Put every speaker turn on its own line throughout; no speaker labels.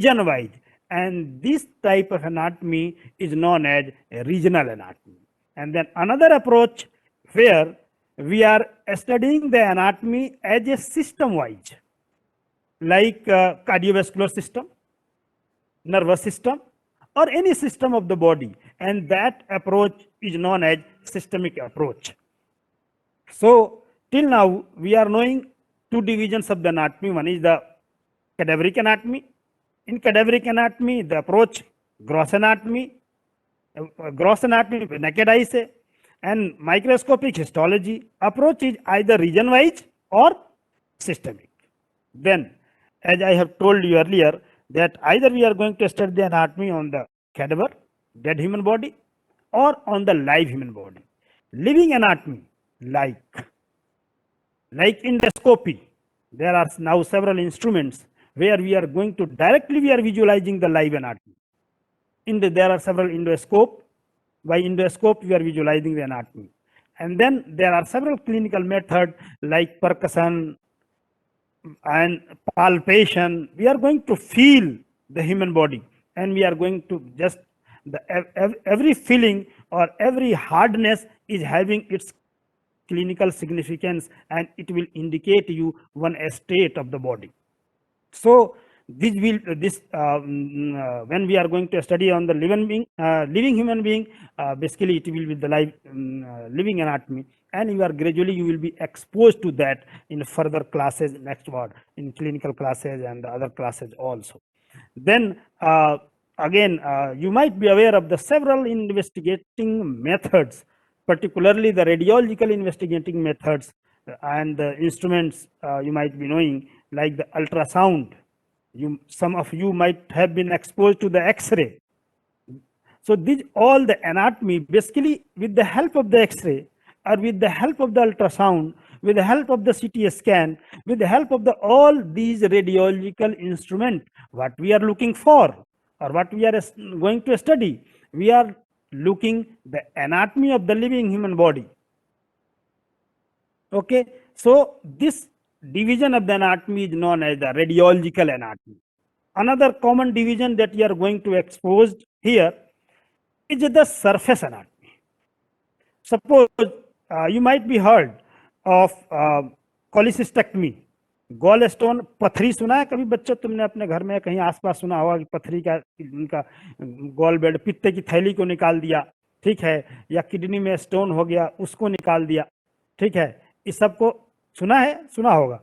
region wise, and this type of anatomy is known as a regional anatomy. And then another approach where we are studying the anatomy as a system wise, like cardiovascular system, nervous system, or any system of the body, and that approach is known as systemic approach. So till now we are knowing two divisions of the anatomy. One is the cadaveric anatomy. In cadaveric anatomy, the approach gross anatomy, naked eye se, and microscopic histology approach is either region wise or systemic. Then, as I have told you earlier, that either we are going to study the anatomy on the cadaver, dead human body, or on the live human body. Living anatomy, like endoscopy, there are now several instruments where we are going to directly we are visualizing the live anatomy. There are several endoscope. By endoscope, we are visualizing the anatomy. And then there are several clinical methods like percussion and palpation. We are going to feel the human body, and we are going to just every feeling or every hardness is having its clinical significance, and it will indicate you one state of the body. So this will when we are going to study on the living human being, basically it will be the live living anatomy, and you will be exposed to that in further classes next word, in clinical classes and the other classes also. Then again, you might be aware of the several investigating methods, particularly the radiological investigating methods and the instruments you might be knowing, like the ultrasound. Some of you might have been exposed to the X-ray. So these all the anatomy, basically with the help of the X-ray or with the help of the ultrasound, with the help of the CT scan, with the help of all these radiological instruments, what we are looking for or what we are going to study, we are looking the anatomy of the living human body. Okay, so this division of the anatomy is known as the radiological anatomy. Another common division that you are going to expose here is the surface anatomy. Suppose you might be heard of cholecystectomy, gall stone, पथरी सुना है कभी बच्चों तुमने अपने घर में कहीं आसपास सुना होगा कि पथरी का उनका गॉल बेड, पित्ते की थैली को निकाल दिया, ठीक है, या किडनी में स्टोन हो गया उसको निकाल दिया, ठीक है, इस सब को सुना है, सुना होगा.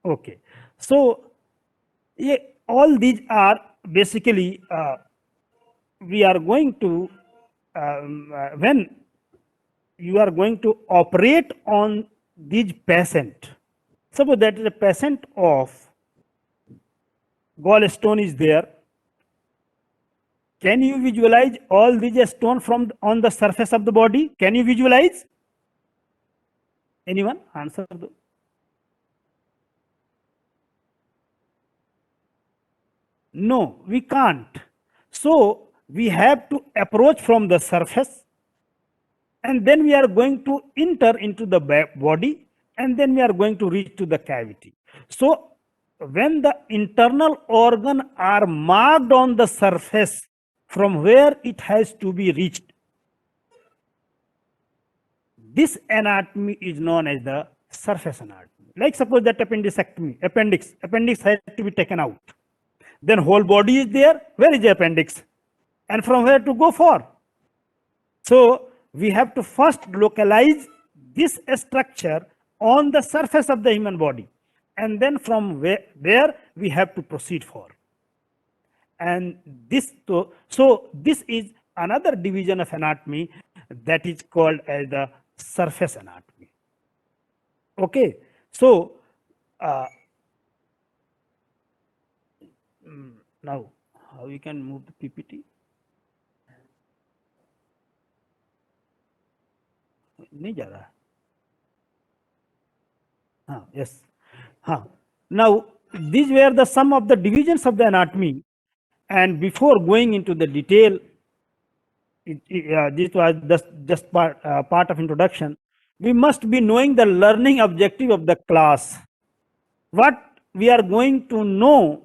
ओके, सो ये all these are basically we are going to when you are going to operate on these patient. Suppose that is a patient of gallstone is there. Can you visualize all these stone from on the surface of the body? Can you visualize? Anyone answer? No, we can't. So we have to approach from the surface, and then we are going to enter into the body, and then we are going to reach to the cavity. So when the internal organ are marked on the surface from where it has to be reached, this anatomy is known as the surface anatomy. Like suppose that appendicectomy, appendix has to be taken out. Then whole body is there. Where is the appendix? And from where to go for? So we have to first localize this structure on the surface of the human body, and then from there we have to proceed for. And this, so this is another division of anatomy that is called as the surface anatomy. Okay, so now how we can move the PPT? नहीं जा रहा. Yes. Now these were the sum of the divisions of the anatomy, and before going into the detail, this was just part of introduction. We must be knowing the learning objective of the class. What we are going to know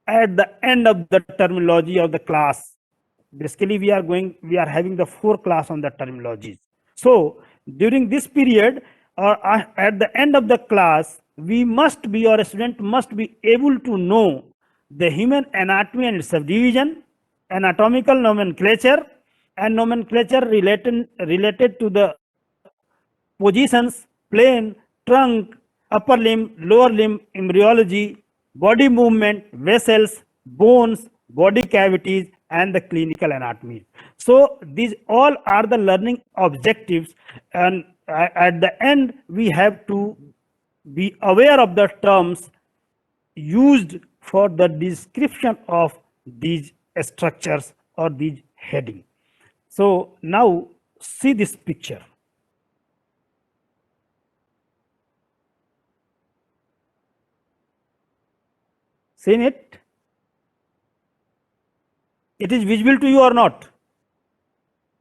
at the end of the terminology of the class. Basically, we are having the 4 class on the terminologies. So during this period or at the end of the class, we must be, or a student must be able to know the human anatomy and subdivision, anatomical nomenclature, and nomenclature related to the positions, plane, trunk, upper limb, lower limb, embryology, body movement, vessels, bones, body cavities, and the clinical anatomy. So these all are the learning objectives, and at the end we have to be aware of the terms used for the description of these structures or these heading. So now see this picture. Seen it? It is visible to you or not?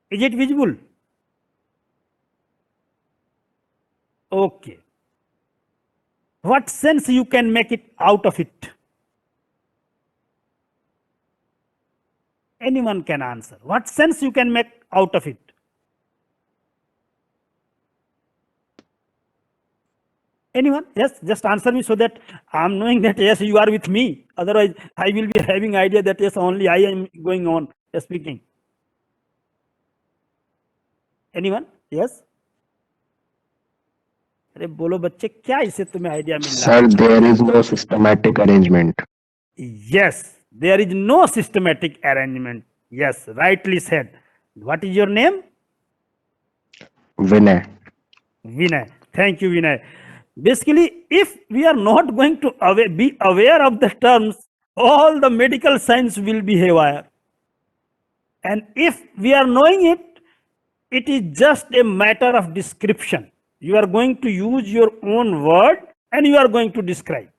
Is it visible? Okay. What sense you can make it out of it? Anyone can answer. What sense you can make out of it? Anyone? Yes, just answer me so that I'm knowing that yes, you are with me. Otherwise, I will be having idea that yes, only I am going on speaking. Anyone? Yes? अरे बोलो बच्चे क्या इसे तुम्हें idea मिल रहा है?
Sir, there is no systematic arrangement.
Yes, there is no systematic arrangement. Yes, rightly said. What is your name?
Vinay.
Vinay. Thank you, Vinay. Basically, if we are not going to be aware of the terms, all the medical science will be haywire. And if we are knowing it, it is just a matter of description. You are going to use your own word and you are going to describe.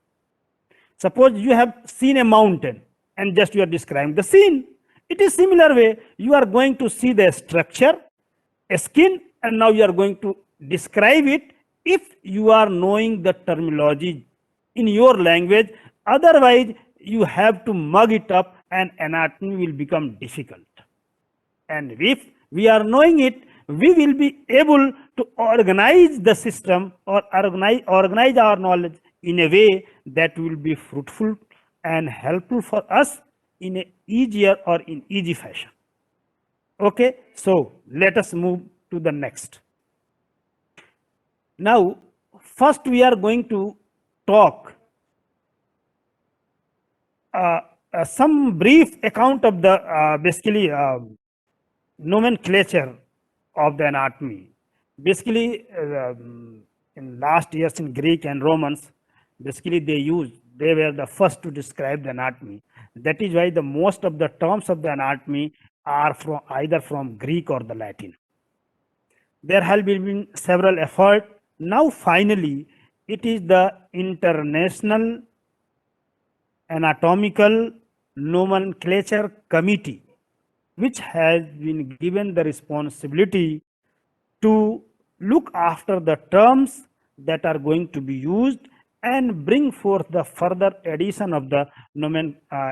Suppose you have seen a mountain and just you are describing the scene. It is similar way. You are going to see the structure, a skin, and now you are going to describe it if you are knowing the terminology in your language. Otherwise, you have to mug it up and anatomy will become difficult. And if we are knowing it, we will be able to organize the system or organize our knowledge in a way that will be fruitful and helpful for us in a easier or in easy fashion. Okay, so let us move to the next. Now, first we are going to talk some brief account of the basically nomenclature of the anatomy. Basically, in last years in Greek and Romans, basically they were the first to describe the anatomy. That is why the most of the terms of the anatomy are from either from Greek or the Latin. There have been several efforts. Now finally, it is the International Anatomical Nomenclature Committee which has been given the responsibility to look after the terms that are going to be used and bring forth the further addition of the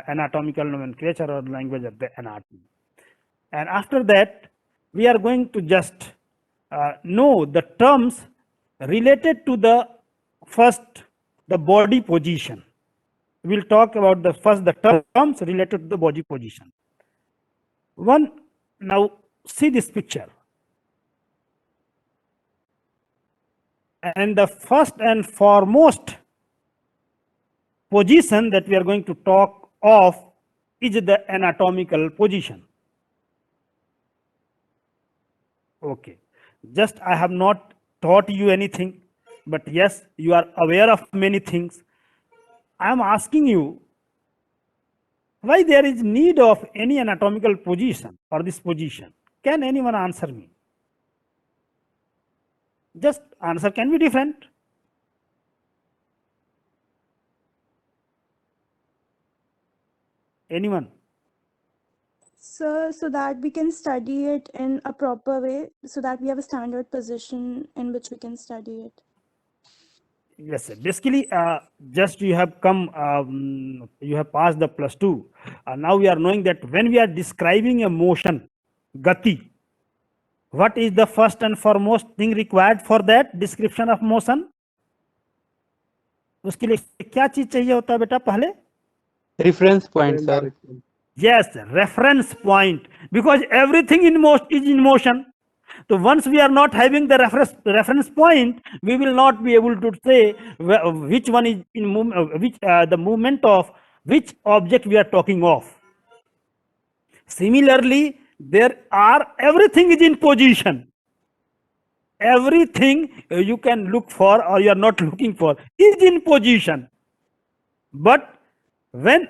anatomical nomenclature or language of the anatomy. And after that, we are going to just know the terms related to the first, the body position. We'll talk about the terms related to the body position. One, now see this picture. And the first and foremost position that we are going to talk of is the anatomical position. Okay, just I have not taught you anything, but yes, you are aware of many things. I am asking you why there is need of any anatomical position or this position. Can anyone answer me? Just answer can be different. Anyone?
Sir, so that we can study it in a proper way, so that we have a standard position in which we can study it.
Yes, sir. Basically, just you have come, you have passed the +2. Now we are knowing that when we are describing a motion, gati, what is the first and foremost thing required for that description of motion? उसके लिए क्या चीज चाहिए होता है बेटा पहले?
Reference point, sir.
Yes, reference point, because everything in motion is in motion. So once we are not having the reference point, we will not be able to say which one is in movement, the movement of which object we are talking of. Similarly, there are everything is in position. Everything you can look for or you are not looking for is in position. But when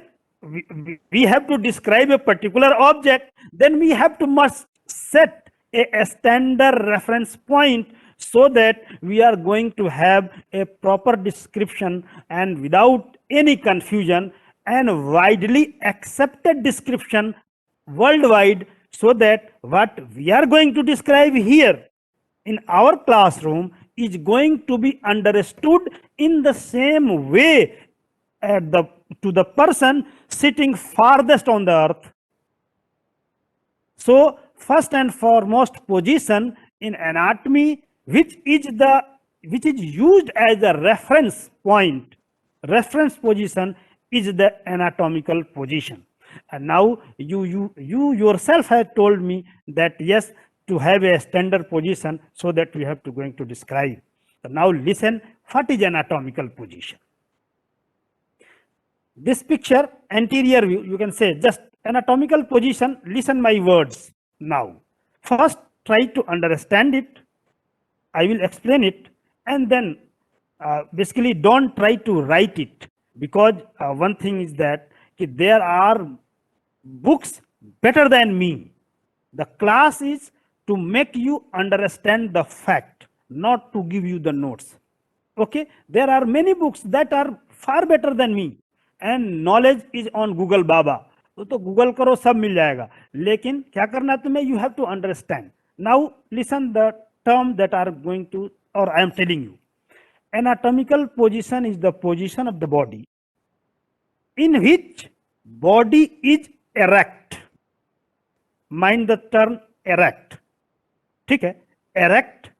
we have to describe a particular object, then we have to must set a standard reference point so that we are going to have a proper description and without any confusion and widely accepted description worldwide, so that what we are going to describe here in our classroom is going to be understood in the same way to the person sitting farthest on the earth. So first and foremost position in anatomy, which is used as a reference point, reference position, is the anatomical position. And now you yourself have told me that yes, to have a standard position, so that we have to going to describe. So now listen, what is anatomical position? This picture, anterior view, you can say just anatomical position. Listen my words now. First, try to understand it. I will explain it, and then basically don't try to write it, because one thing is that there are books better than me. The class is to make you understand the fact, not to give you the notes. Okay, there are many books that are far better than me, and knowledge is on Google Baba. तो Google करो, सब मिल जाएगा, लेकिन क्या करना तुम्हें? You have to understand. Now listen the term that are going to, और I am telling you. Anatomical position is the position of the body in which body is erect. Mind the term erect. ठीक है? Erect,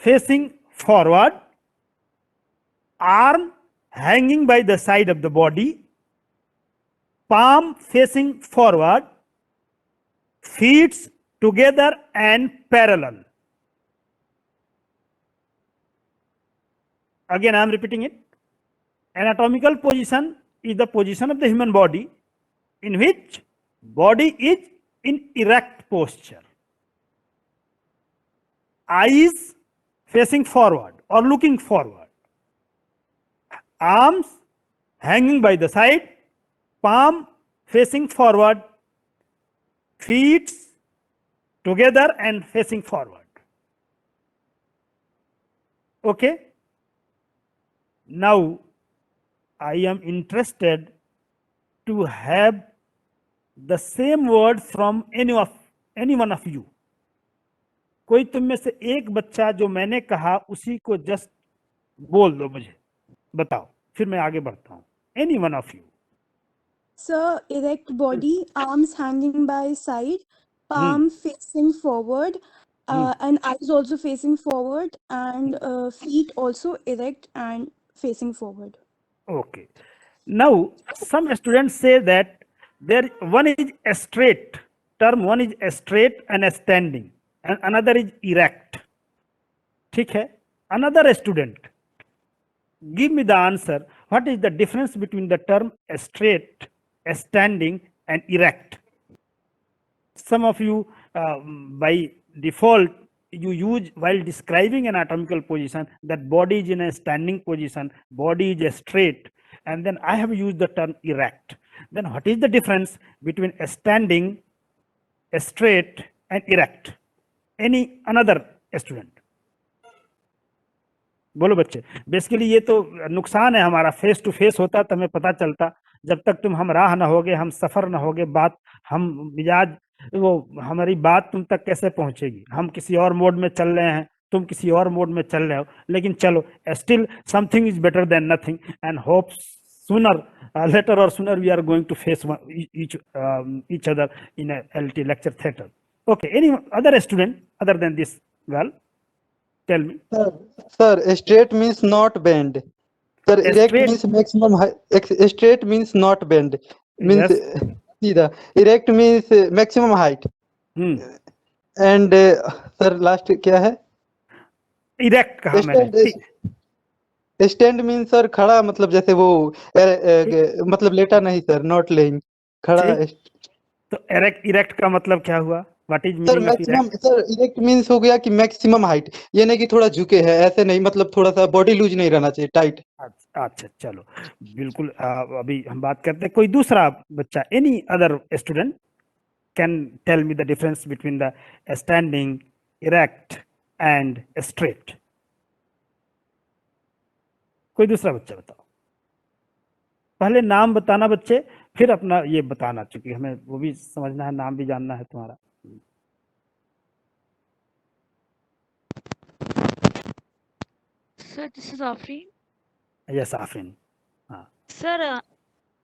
facing forward, arm hanging by the side of the body, palm facing forward, feet together and parallel. Again, I am repeating it. Anatomical position is the position of the human body in which body is in erect posture. Eyes facing forward or looking forward. Arms hanging by the side, palm facing forward, feet together and facing forward. Okay? Now, I am interested to have the same word from any one of you. कोई तुम में से एक बच्चा जो मैंने कहा उसी को जस्ट बोल दो मुझे, बताओ, फिर मैं आगे बढ़ता हूँ. Any one of you.
Sir, erect body, arms hanging by side, palm facing forward, and eyes also facing forward, and feet also erect and facing forward.
Okay. Now, some students say that there one is a straight term, one is a straight and a standing, and another is erect. ठीक है? Another student, give me the answer. What is the difference between the term a straight, a standing, and erect? Some of you, by default, you use while describing an anatomical position that body is in a standing position, body is a straight, and then I have used the term erect. Then what is the difference between a standing, a straight, and erect? Any another student? बोलो बच्चे. Basically ये तो नुकसान है हमारा, face to face होता तो हमें पता चलता. जब तक तुम हम राह ना होगे, हम सफर ना होगे, बात हम मिजाज वो हमारी बात तुम तक कैसे पहुंचेगी? हम किसी और मोड में चल रहे हैं, तुम किसी और मोड में चल रहे हो, लेकिन चलो, still something is better than nothing, and hope sooner, later or sooner, we are going to face each other in a LT lecture theater. Okay, any other student other than this girl, tell me.
Sir, straight means not bend. Sir, erect
Straight.
means maximum height. Straight means not bend. Means
Yes.
सीधा. Erect means maximum height.
Hmm.
And sir, last क्या है?
Erect कहा मैंने.
Stand mean sir खड़ा, मतलब जैसे वो मतलब लेटा नहीं सर, नॉट लेइंग, खड़ा.
तो इरेक्ट का मतलब क्या हुआ? What is
sir
meaning of
maximum,
erect?
Sir erect means हो गया कि मैक्सिमम हाइट, ये नहीं कि थोड़ा झुके है, ऐसे नहीं, मतलब थोड़ा सा बॉडी लूज नहीं रहना चाहिए, टाइट.
अच्छा, चलो, बिल्कुल. अभी हम बात करते हैं कोई दूसरा बच्चा, any other student can tell me the difference between the standing, erect and straight. कोई दूसरा बच्चा बताओ. पहले नाम बताना बच्चे, फिर अपना ये बताना, चूंकि हमें वो भी समझना है, नाम भी जानना है तुम्हारा.
Sir, this is Afreen.
Yes Afreen.
Sir,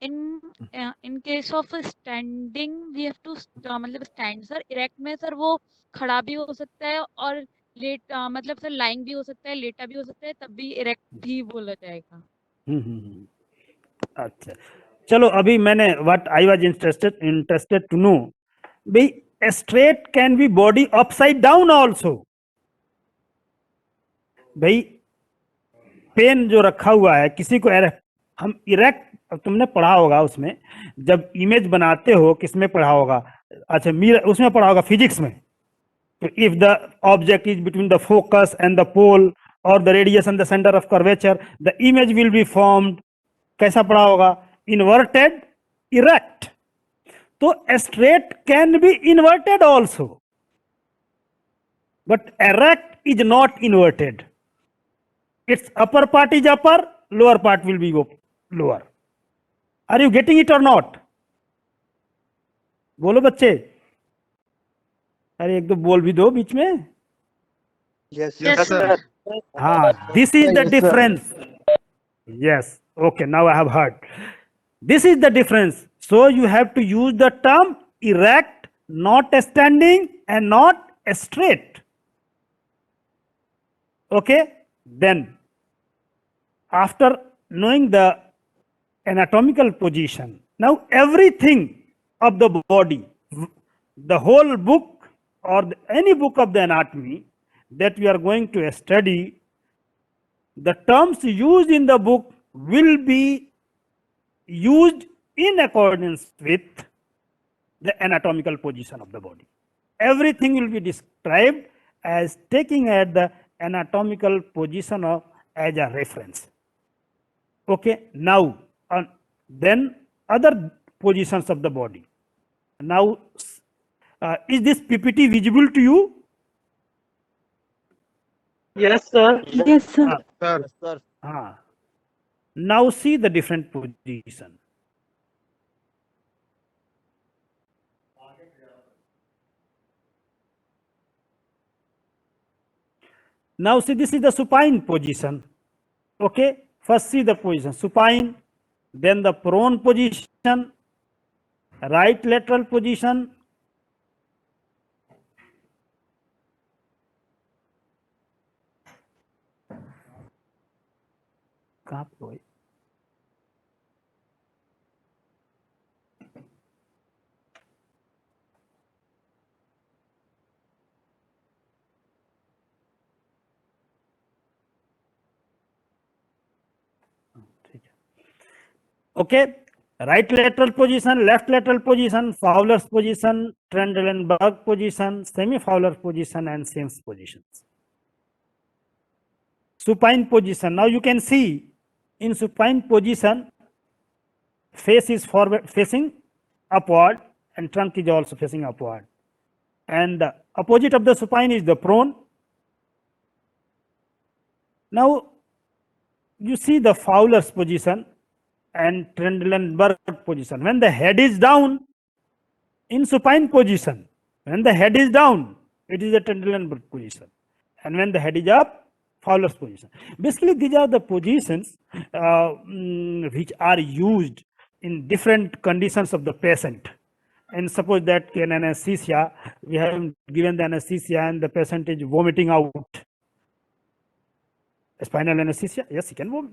in case of standing, we have to मतलब stand. Sir, erect में sir वो खड़ा भी हो सकता है और लेट मतलब सर lying भी हो सकता है, लेटा भी हो सकता है, तब भी erect ही बोला जाएगा.
अच्छा, चलो, अभी मैंने what I was interested to know, भाई straight can be body upside down also. भाई पेन जो रखा हुआ है, किसी को हम इरेक्ट, तुमने पढ़ा होगा उसमें, जब इमेज बनाते हो किसमें पढ़ा होगा? अच्छा, उसमें पढ़ा होगा फिजिक्स में. तो if the object is between the focus and the pole और the radius and the centre of curvature, the image will be formed. कैसा पढ़ा होगा? Inverted erect. तो straight can be inverted also, but erect is not inverted. Its upper part is upper, lower part will be lower. Are you getting it or not? बोलो बच्चे. अरे एक दो बोल भी दो बीच में.
Yes,
Yes, sir.
हाँ, this is the
Yes, sir.
difference. Yes, okay, now I have heard. This is the difference. So you have to use the term erect, not standing and not straight. Okay, then after knowing the anatomical position, now everything of the body, the whole book or any book of the anatomy that we are going to study, the terms used in the book will be used in accordance with the anatomical position of the body. Everything will be described as taking at the anatomical position of as a reference. Okay, now then other positions of the body. Now, is this PPT visible to you?
Yes, sir.
Yes, sir.
Sir.
Now see the different position. Now see, this is the supine position. Okay, first see the position supine, then the prone position, right lateral position, कहाँ पे हुआ? Okay, right lateral position, left lateral position, Fowler's position, Trendelenburg position, semi-Fowler position, and Sims positions. Supine position. Now you can see in supine position, face is forward facing upward and trunk is also facing upward. And the opposite of the supine is the prone. Now you see the Fowler's position and Trendelenburg position. When the head is down in supine position, when the head is down, it is a Trendelenburg position. And when the head is up, Fowler's position. Basically, these are the positions which are used in different conditions of the patient. And suppose that in anesthesia, we have given the anesthesia and the patient is vomiting out. Spinal anesthesia, yes, he can vomit.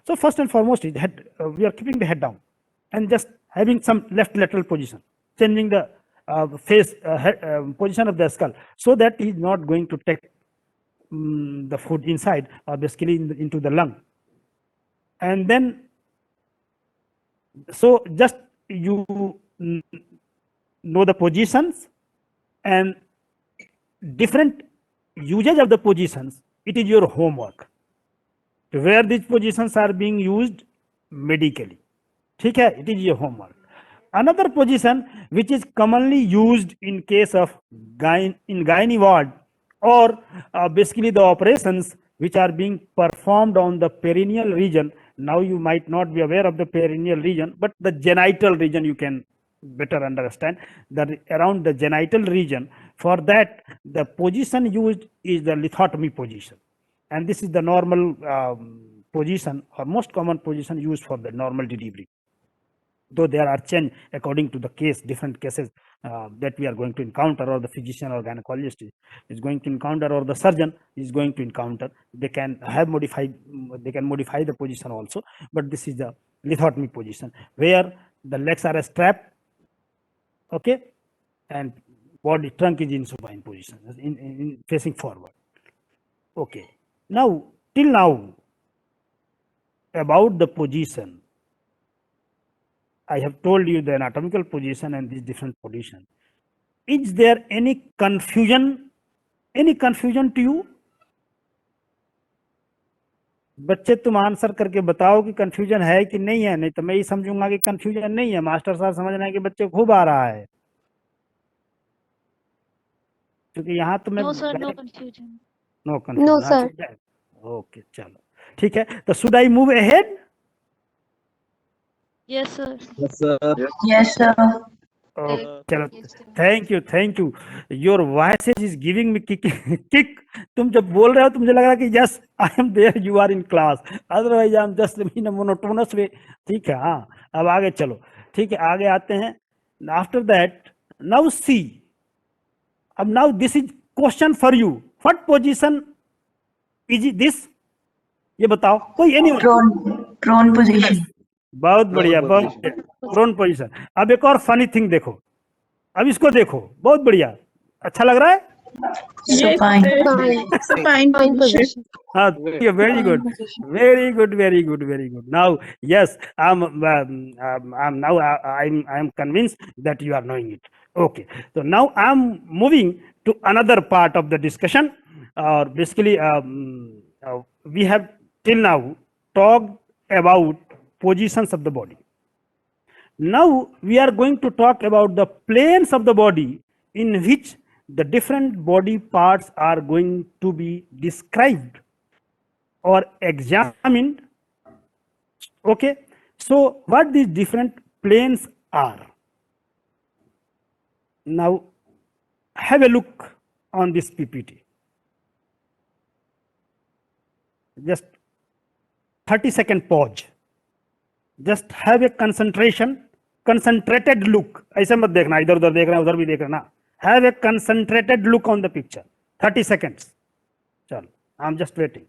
So first and foremost is head, we are keeping the head down and just having some left lateral position, changing the face position of the skull so that he is not going to take the food inside or basically into the lung. And then, so just you know the positions and different usage of the positions, it is your homework. Where these positions are being used medically. ठीक है, it is your homework. Another position which is commonly used in case of in gynae ward or basically the operations which are being performed on the perineal region. Now you might not be aware of the perineal region, but the genital region you can better understand that around the genital region. For that, the position used is the lithotomy position. And this is the normal position or most common position used for the normal delivery. Though there are change according to the case, different cases that we are going to encounter, or the physician or gynecologist is going to encounter, or the surgeon is going to encounter. They can have modified, they can modify the position also, but this is the lithotomy position where the legs are strapped, okay, and body trunk is in supine position, in facing forward. Okay. Now, till now, about the position, I have told you the anatomical position and these different positions. Is there any confusion to you? बच्चे तुम answer करके बताओ कि confusion है कि नहीं है, नहीं तो मैं ये समझूंगा कि कंफ्यूजन नहीं है, मास्टर साहब समझ रहे हैं कि बच्चे खूब आ रहा है, क्योंकि यहाँ तो मैं
No sir, no confusion.
No confusion. Okay, चलो ठीक है. तो should I move ahead?
Yes sir.
Yes, sir.
Yes, sir.
चलो, thank you. Your voice is giving me kick. तुम जब बोल रहे हो तो मुझे लग रहा है कि yes I am there, you are in class, otherwise I am just in monotonous way. ठीक है, हाँ, अब आगे चलो. ठीक है, आगे आते हैं. आफ्टर दैट, नाउ सी, अब now this is question for you. What position is this? ये बताओ कोई, एनी
Prone position.
बहुत बढ़िया, बहुत प्रोन पोजीशन. अब एक और फनी थिंग देखो, अब इसको देखो, बहुत बढ़िया, अच्छा लग रहा है.
Supine.
Supine position.
हाँ, very good. Now, yes, I'm convinced that you are knowing it. Okay, so now I'm moving to another part of the discussion. Basically, we have till now talked about positions of the body. Now we are going to talk about the planes of the body in which the different body parts are going to be described or examined. Okay, so what these different planes are? Now have a look on this PPT. Just 30-second pause. Just have a concentrated look. ऐसे मत देखना, इधर उधर देख रहा है, उधर भी देख रहा ना. Have a concentrated look on the picture. 30 seconds. चलो, I'm just waiting.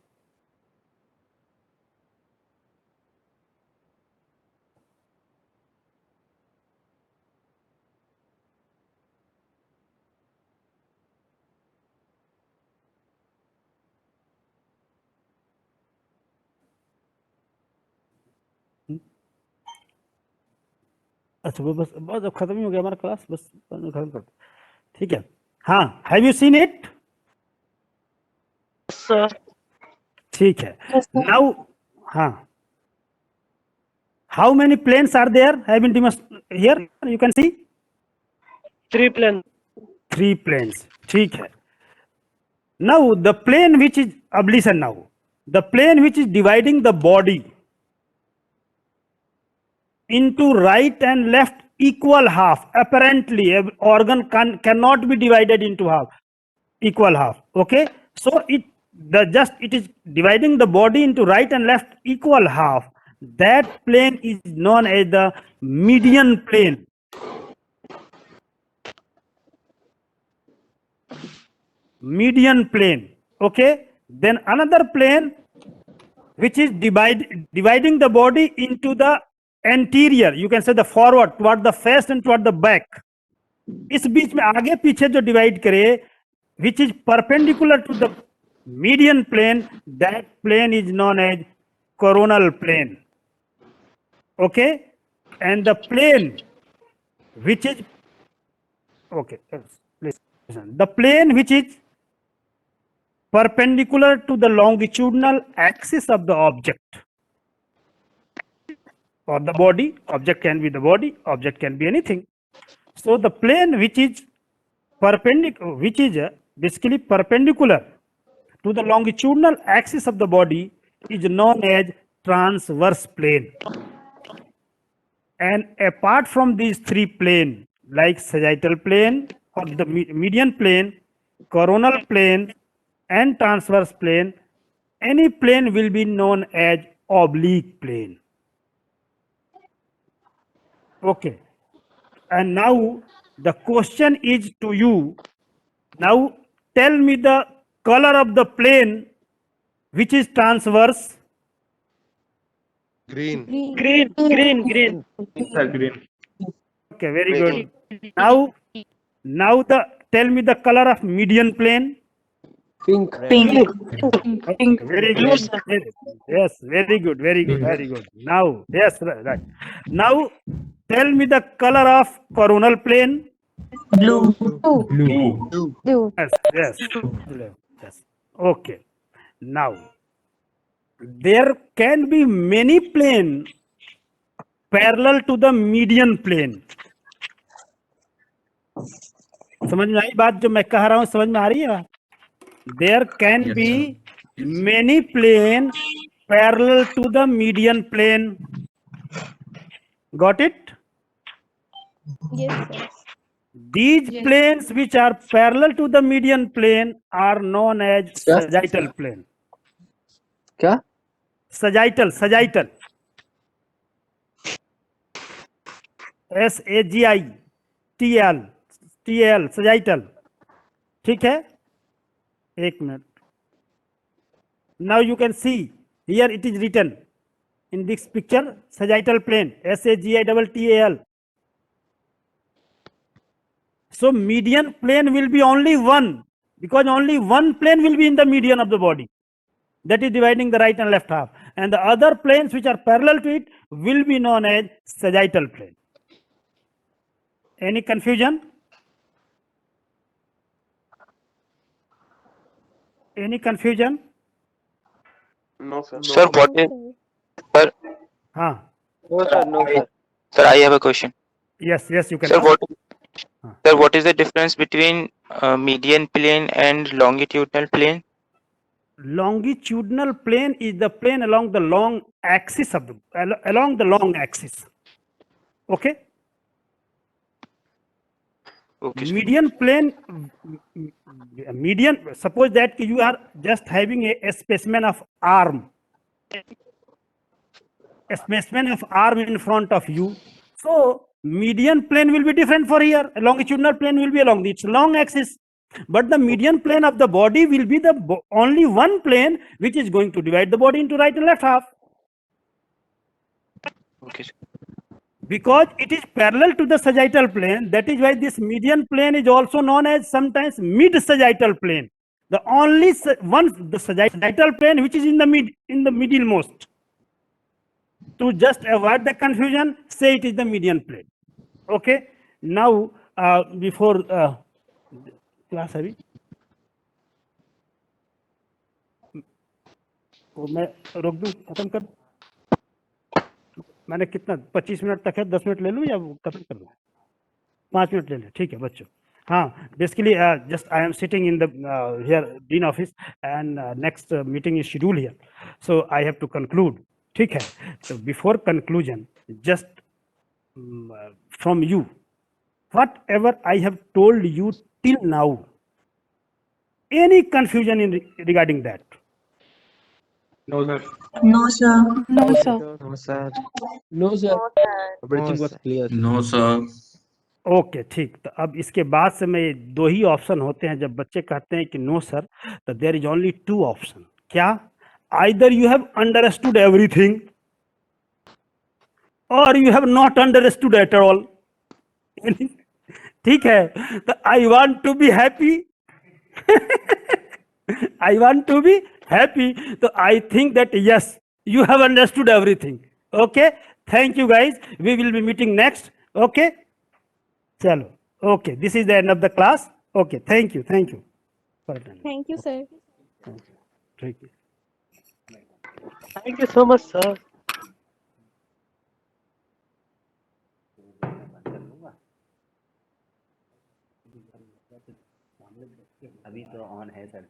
अच्छा, बस अब खत्म ही हो गया हमारा क्लास, बस खत्म कर. ठीक है, हाँ, have you seen it?
Sir.
ठीक है. नाउ, हाँ, how many planes are there? Have been here, you can see
3 planes.
3 planes. ठीक है. Now the plane which is, अब listen now, the plane which is dividing the body into right and left equal half. Apparently, an organ cannot be divided into half, equal half. Okay, So it is dividing the body into right and left equal half. That plane is known as the median plane. Median plane. Okay. Then another plane which is dividing the body into the anterior, you can say the forward, toward the face and toward the back. इस बीच में आगे पीछे जो divide करे, which is perpendicular to the median plane, that plane is known as coronal plane. Okay. And the plane which is, okay, please listen. The plane which is perpendicular to the longitudinal axis of the object or the body. Object can be the body, object can be anything. So the plane which is basically perpendicular to the longitudinal axis of the body is known as transverse plane. And apart from these three planes, like sagittal plane or the median plane, coronal plane, and transverse plane, any plane will be known as oblique plane. Okay. And now the question is to you. Now tell me the color of the plane which is transverse.
Green. Green.
Okay, very good. Now tell me the color of median plane.
Pink.
Okay, very good. Yes, very good, very good, very good. Now, yes, right. Now tell me the color of coronal plane.
Blue.
Yes. Yes. Okay. Now there can be many plane parallel to the median plane. समझ में आई बात जो मैं कह रहा हूं? समझ में आ रही है बात? There can be many plane parallel to the median plane. Got it?
Yes, sir.
These planes which are parallel to the median plane are known as sagittal plane.
क्या?
Sagittal. SAGITL, sagittal. ठीक है? एक minute. Now you can see here it is written in this picture, sagittal plane, SAGITTAL. So median plane will be only one, because only one plane will be in the median of the body, that is dividing the right and left half, and the other planes which are parallel to it will be known as sagittal plane. Any confusion? Any confusion?
No, sir.
Sir, what is sir?
Huh.
No, sir. No, sir.
Sir, I have a question.
Yes, you can.
Sir,
ask.
what is the difference between median plane and longitudinal plane?
Longitudinal plane is the plane along the long axis of the along the long axis. Okay.
Okay. Sir.
Median plane, median, suppose that you are just having a specimen of arm, in front of you. So median plane will be different for here. A longitudinal plane will be along its long axis, but the median plane of the body will be the only one plane which is going to divide the body into right and left half.
Okay. Sir.
Because it is parallel to the sagittal plane, that is why this median plane is also known as sometimes mid-sagittal plane. The only the sagittal plane which is in the middlemost. To just avoid the confusion, say it is the median plane. Okay. Now before class अभी मैं रोक दूं, खत्म कर. मैंने कितना 25 minute तक है, 10 मिनट ले लूँ या खत्म कर दूँ? 5 मिनट ले लें, ठीक है बच्चों. हाँ, basically just I am sitting in the here dean office and next meeting is scheduled here, so I have to conclude. ठीक है. So before conclusion, just from you, whatever I have told you till now, Any confusion in regarding that?
No, sir.
No, sir.
No, sir.
No, sir.
Everything was clear.
No, sir.
Okay ठीक, तो अब इसके बाद से मैं दो ही option होते हैं जब बच्चे कहते हैं कि नो सर, तो there is only two option. क्या? Either you have understood everything और you have not understood at all. ठीक है, तो I want to be happy. I want to be happy, तो I think that yes you have understood everything. Okay, thank you guys, we will be meeting next. Okay, chalo. Okay, this is the end of the class. Okay, thank you for attending.
Thank you, sir.
Thank you.
Thank you so much, sir.
अभी तो on है sir.